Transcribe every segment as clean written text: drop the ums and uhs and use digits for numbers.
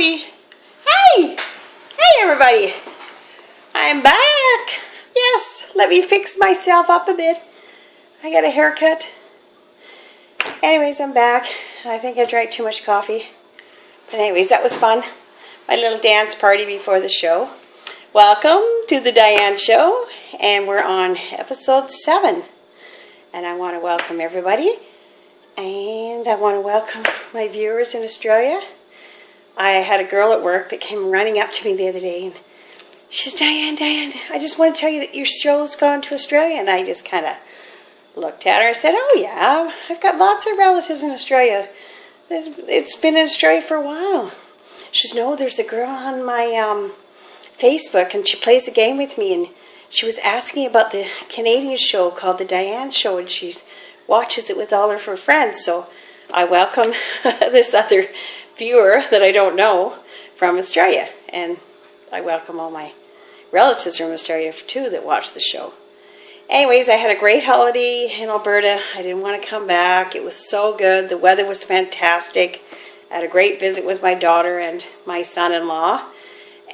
coffee. Hey! Hey everybody! I'm back! Yes, let me fix myself up a bit. I got a haircut. Anyways, I'm back. I think I drank too much coffee. But anyways, that was fun. My little dance party before the show. Welcome to the Diane Show. And we're on episode 7. And I want to welcome everybody. And I want to welcome my viewers in Australia. I had a girl at work that came running up to me the other day and she says, Diane, I just want to tell you that your show's gone to Australia. And I just kind of looked at her and said, oh yeah, I've got lots of relatives in Australia. It's been in Australia for a while. She says, no, there's a girl on my Facebook and she plays a game with me and she was asking about the Canadian show called the DIANE Show and she watches it with all of her friends. So I welcome this other viewer that I don't know from Australia. And I welcome all my relatives from Australia too that watch the show. Anyways, I had a great holiday in Alberta. I didn't want to come back. It was so good. The weather was fantastic. I had a great visit with my daughter and my son-in-law.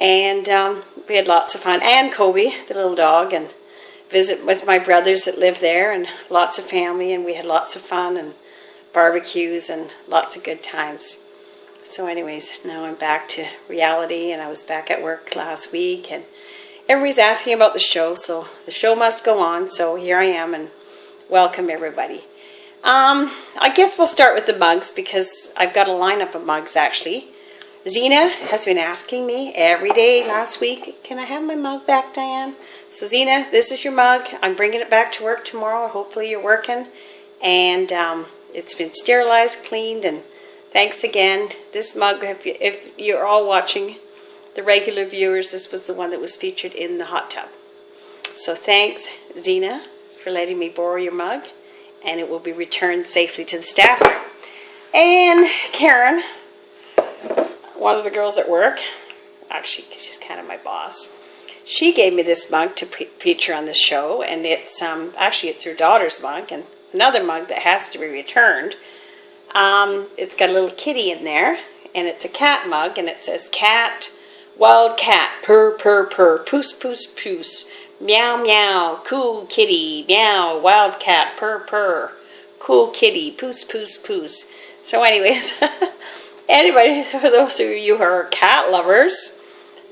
And we had lots of fun. And Kobe, the little dog, and visit with my brothers that live there and lots of family. And we had lots of fun and barbecues and lots of good times. So anyways, now I'm back to reality and I was back at work last week and everybody's asking about the show, so the show must go on. So here I am and welcome everybody. I guess we'll start with the mugs because I've got a lineup of mugs actually. Zena has been asking me every day last week, can I have my mug back, Diane? So Zena, this is your mug. I'm bringing it back to work tomorrow. Hopefully you're working. And it's been sterilized, cleaned, and thanks again. This mug, if you're all watching, the regular viewers, this was the one that was featured in the hot tub. So thanks, Zena, for letting me borrow your mug. And it will be returned safely to the staff room. And Karen, one of the girls at work, actually she's kind of my boss, she gave me this mug to feature on the show. And it's actually it's her daughter's mug and another mug that has to be returned. It's got a little kitty in there, and it's a cat mug, and it says, cat, wild cat, purr, purr, purr, poos, poos, poos, meow, meow, cool kitty, meow, wild cat, purr, purr, cool kitty, poos, poos, poos. So anyways, anybody, for those of you who are cat lovers,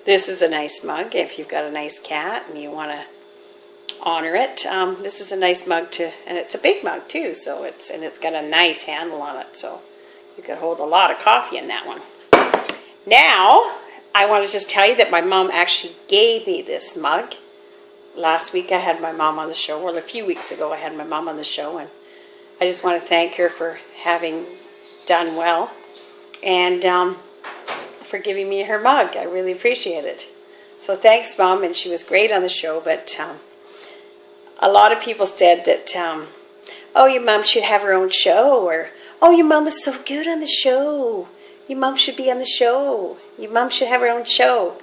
this is a nice mug. If you've got a nice cat and you want to honor it, this is a nice mug to, and it's a big mug too, so it's got a nice handle on it, so you could hold a lot of coffee in that one. Now I want to just tell you that my mom actually gave me this mug. Last week I had my mom on the show, well a few weeks ago I had my mom on the show, and I just want to thank her for having done well and for giving me her mug. I really appreciate it. So thanks, Mom, and she was great on the show, but a lot of people said that, oh, your mom should have her own show, or, oh, your mom was so good on the show. Your mom should be on the show. Your mom should have her own show.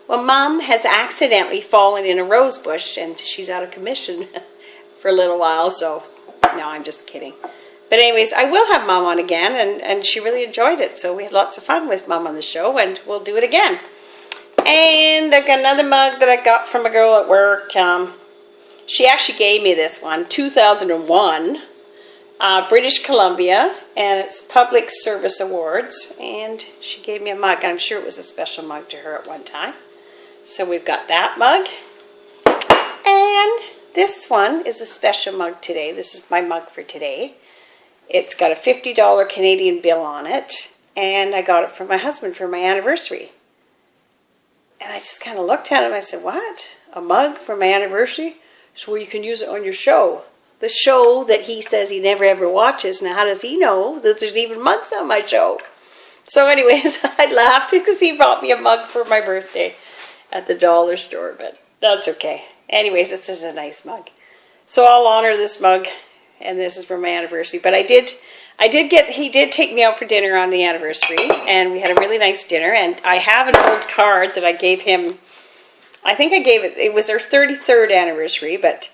Well, Mom has accidentally fallen in a rose bush, and she's out of commission for a little while, so, no, I'm just kidding. But anyways, I will have Mom on again, and she really enjoyed it, so we had lots of fun with Mom on the show, and we'll do it again. And I've got another mug that I got from a girl at work. She actually gave me this one, 2001, British Columbia, and it's Public Service Awards, and she gave me a mug, and I'm sure it was a special mug to her at one time. So we've got that mug, and this one is a special mug today. This is my mug for today. It's got a $50 Canadian bill on it, and I got it from my husband for my anniversary. And I just kind of looked at it and I said, what? A mug for my anniversary? So well, you can use it on your show. The show that he says he never ever watches. Now how does he know that there's even mugs on my show? So anyways, I laughed because he brought me a mug for my birthday at the dollar store, but that's okay. Anyways, this is a nice mug. So I'll honor this mug, and this is for my anniversary. But he did take me out for dinner on the anniversary, and we had a really nice dinner, and I have an old card that I gave him. I think I gave it was our 33rd anniversary, but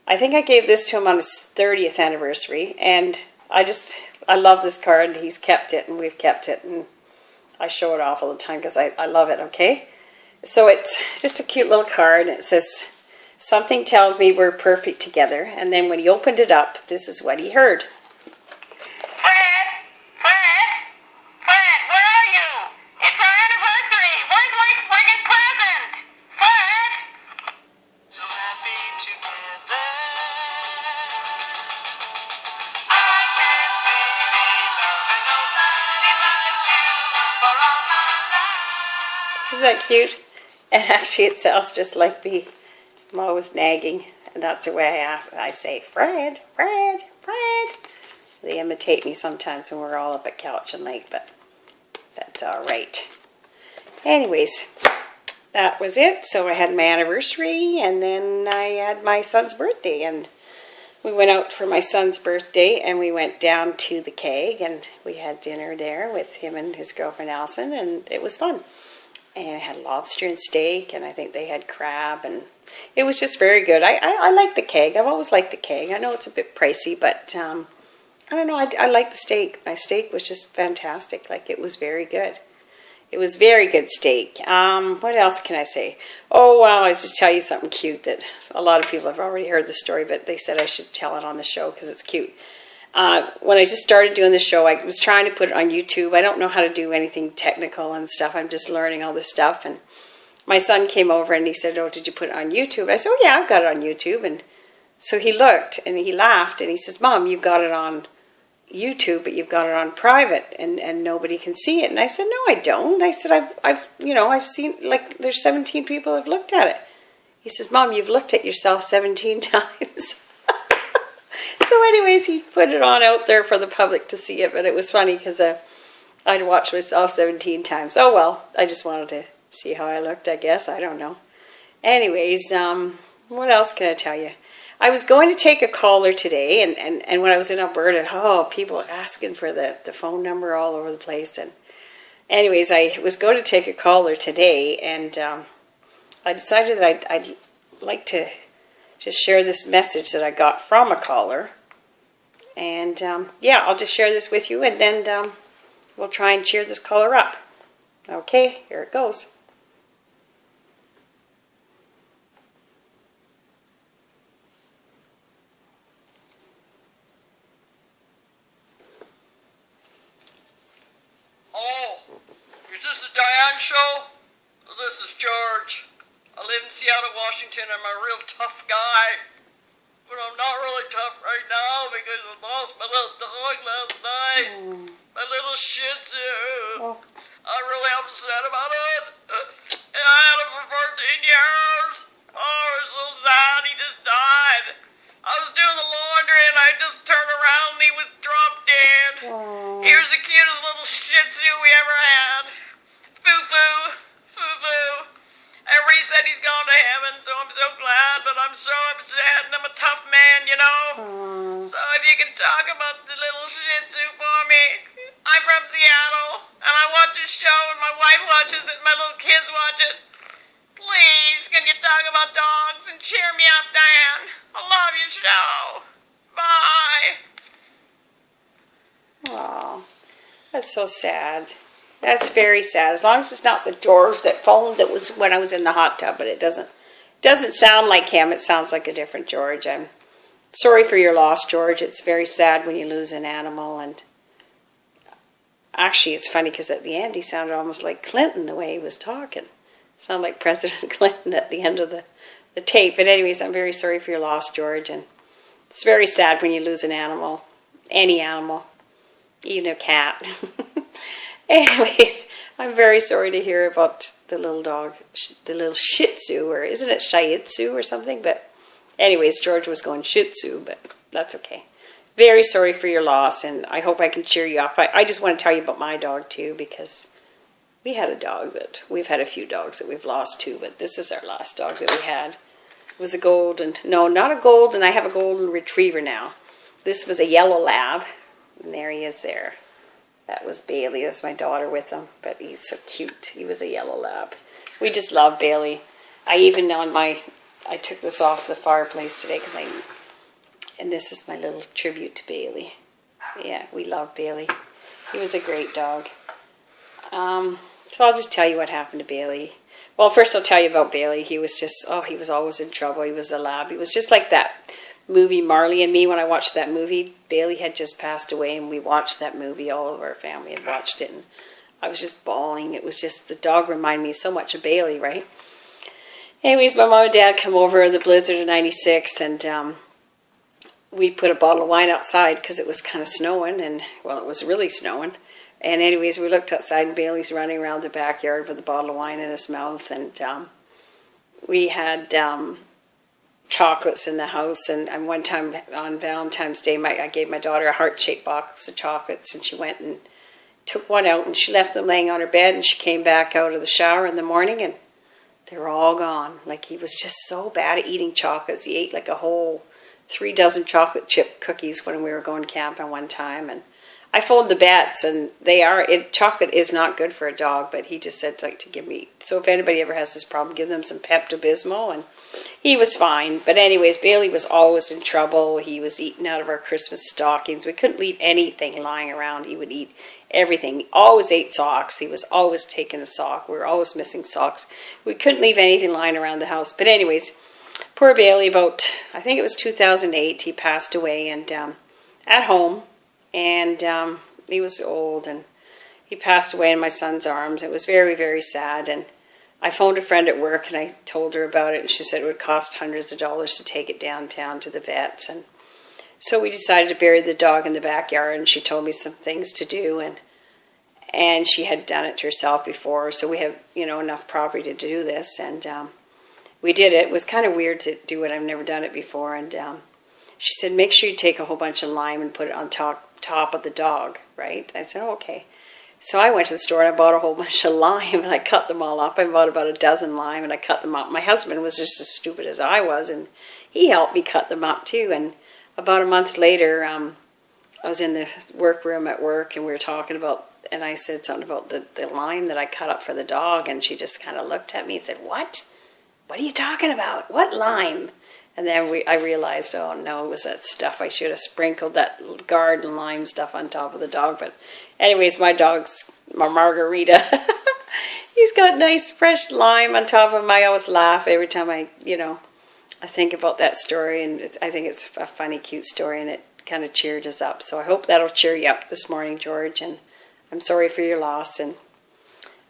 I think I gave this to him on his 30th anniversary, and I love this card, and he's kept it, and we've kept it, and I show it off all the time because I love it, okay? So it's just a cute little card. It says, something tells me we're perfect together. And then when he opened it up, this is what he heard. Isn't that cute? And actually it sounds just like me. I'm always nagging, and that's the way I say, Fred, Fred, Fred. They imitate me sometimes when we're all up at Couch and Lake, but that's all right. Anyways, that was it. So I had my anniversary, and then I had my son's birthday, and we went out for my son's birthday, and we went down to the Keg, and we had dinner there with him and his girlfriend Allison, and it was fun. And I had lobster and steak, and I think they had crab, and it was just very good. I like the Keg. I've always liked the Keg. I know it's a bit pricey, but I don't know. I like the steak. My steak was just fantastic. Like, it was very good. It was very good steak. What else can I say? Oh, wow, I was just tell you something cute that a lot of people have already heard the story, but they said I should tell it on the show because it's cute. When I just started doing the show, I was trying to put it on YouTube. I don't know how to do anything technical and stuff. I'm just learning all this stuff. And my son came over and he said, oh, did you put it on YouTube? I said, oh, yeah, I've got it on YouTube. And so he looked and he laughed and he says, Mom, you've got it on YouTube, but you've got it on private and nobody can see it. And I said, no, I don't. I said, I've seen, like, there's 17 people that have looked at it. He says, Mom, you've looked at yourself 17 times. So anyways, he put it on out there for the public to see it, but it was funny because I'd watched myself 17 times. Oh well, I just wanted to see how I looked, I guess. I don't know. Anyways, what else can I tell you? I was going to take a caller today, and when I was in Alberta, oh, people asking for the phone number all over the place. And anyways, I was going to take a caller today, and I decided that I'd like to just share this message that I got from a caller. And yeah, I'll just share this with you, and then we'll try and cheer this caller up. Okay, here it goes. Oh, is this the DIANE show? This is George. I live in Seattle, Washington. I'm a real tough guy. But I'm not really tough right now because I lost my little dog last night. My little Shih Tzu. Oh. I'm really upset about it. And I had him for 14 years. Oh, it's so sad. He just died. I was doing the laundry and I just turned around and he was drop dead. Oh. He was the cutest little Shih Tzu we ever had. Foo-foo. Foo-foo. Everybody said he's gone to heaven, so I'm so glad, but I'm so upset, and I'm a tough man, you know? So if you can talk about the little Shih Tzu for me. I'm from Seattle, and I watch this show, and my wife watches it, and my little kids watch it. Please, can you talk about dogs and cheer me up, Dan? I love your show. Bye. Oh, that's so sad. That's very sad. As long as it's not the George that phoned that was when I was in the hot tub, but it doesn't sound like him. It sounds like a different George. I'm sorry for your loss, George. It's very sad when you lose an animal. And actually, it's funny because at the end he sounded almost like Clinton the way he was talking. Sounded like President Clinton at the end of the tape. But anyways, I'm very sorry for your loss, George. And it's very sad when you lose an animal, any animal, even a cat. Anyways, I'm very sorry to hear about the little dog, the little Shih Tzu, or isn't it Shih Tzu or something? But anyways, George was going Shih Tzu, but that's okay. Very sorry for your loss, and I hope I can cheer you up. I just want to tell you about my dog too, because we had a dog we've had a few dogs that we've lost too, but this is our last dog that we had. It was a golden, no, not a golden, I have a golden retriever now. This was a yellow lab, and there he is there. That was Bailey. That's my daughter with him, but he's so cute. He was a yellow lab. We just love Bailey. I took this off the fireplace today and this is my little tribute to Bailey. Yeah, we love Bailey. He was a great dog. So I'll just tell you what happened to Bailey. Well, first I'll tell you about Bailey. He was just, he was always in trouble. He was a lab. He was just like that movie Marley and Me. When I watched that movie, Bailey had just passed away, and we watched that movie. All of our family had watched it, and I was just bawling. It was just, the dog reminded me so much of Bailey, right? Anyways, my mom and dad come over the blizzard of 96, and we put a bottle of wine outside because it was kind of snowing, and, well, it was really snowing. And anyways, we looked outside, and Bailey's running around the backyard with a bottle of wine in his mouth, and we had chocolates in the house, and one time on Valentine's Day, I gave my daughter a heart-shaped box of chocolates, and she went and took one out, and she left them laying on her bed, and she came back out of the shower in the morning, and they were all gone. Like, he was just so bad at eating chocolates. He ate like a whole 3 dozen chocolate chip cookies when we were going camping one time, and I followed the vets, and chocolate is not good for a dog, but he just said, like, to give me, so if anybody ever has this problem, give them some Pepto-Bismol, and he was fine. But anyways, Bailey was always in trouble. He was eating out of our Christmas stockings. We couldn't leave anything lying around. He would eat everything. He always ate socks. He was always taking a sock. We were always missing socks. We couldn't leave anything lying around the house. But anyways, poor Bailey, about, I think it was 2008, he passed away, and at home. And he was old, and he passed away in my son's arms. It was very, very sad, and I phoned a friend at work, and I told her about it, and she said it would cost hundreds of dollars to take it downtown to the vets. And so we decided to bury the dog in the backyard, and she told me some things to do, and she had done it herself before, so we have, enough property to do this, and we did it. It was kind of weird to do it. I've never done it before, and she said, make sure you take a whole bunch of lime and put it on top of the dog, right? I said, oh, okay. So I went to the store and I bought a whole bunch of lime, and I cut them all up. I bought about a dozen lime, and I cut them up. My husband was just as stupid as I was, and he helped me cut them up too. And about a month later, I was in the workroom at work, and we were talking about, and I said something about the lime that I cut up for the dog, and she just kind of looked at me and said, what? What are you talking about? What lime? And then I realized, oh no, it was that stuff. I should have sprinkled that garden lime stuff on top of the dog. But anyways, my Margarita, he's got nice fresh lime on top of him. I always laugh every time I think about that story. And I think it's a funny, cute story, and it kind of cheered us up. So I hope that'll cheer you up this morning, George. And I'm sorry for your loss.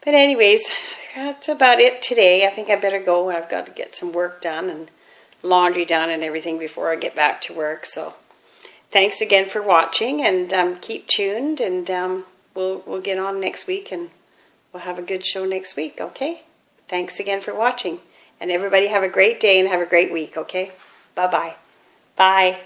But anyways, that's about it today. I think I better go. I've got to get some work done and laundry done and everything before I get back to work. So thanks again for watching, and keep tuned, and we'll get on next week, and we'll have a good show next week, okay? Thanks again for watching, and everybody have a great day and have a great week, okay? Bye-bye. Bye.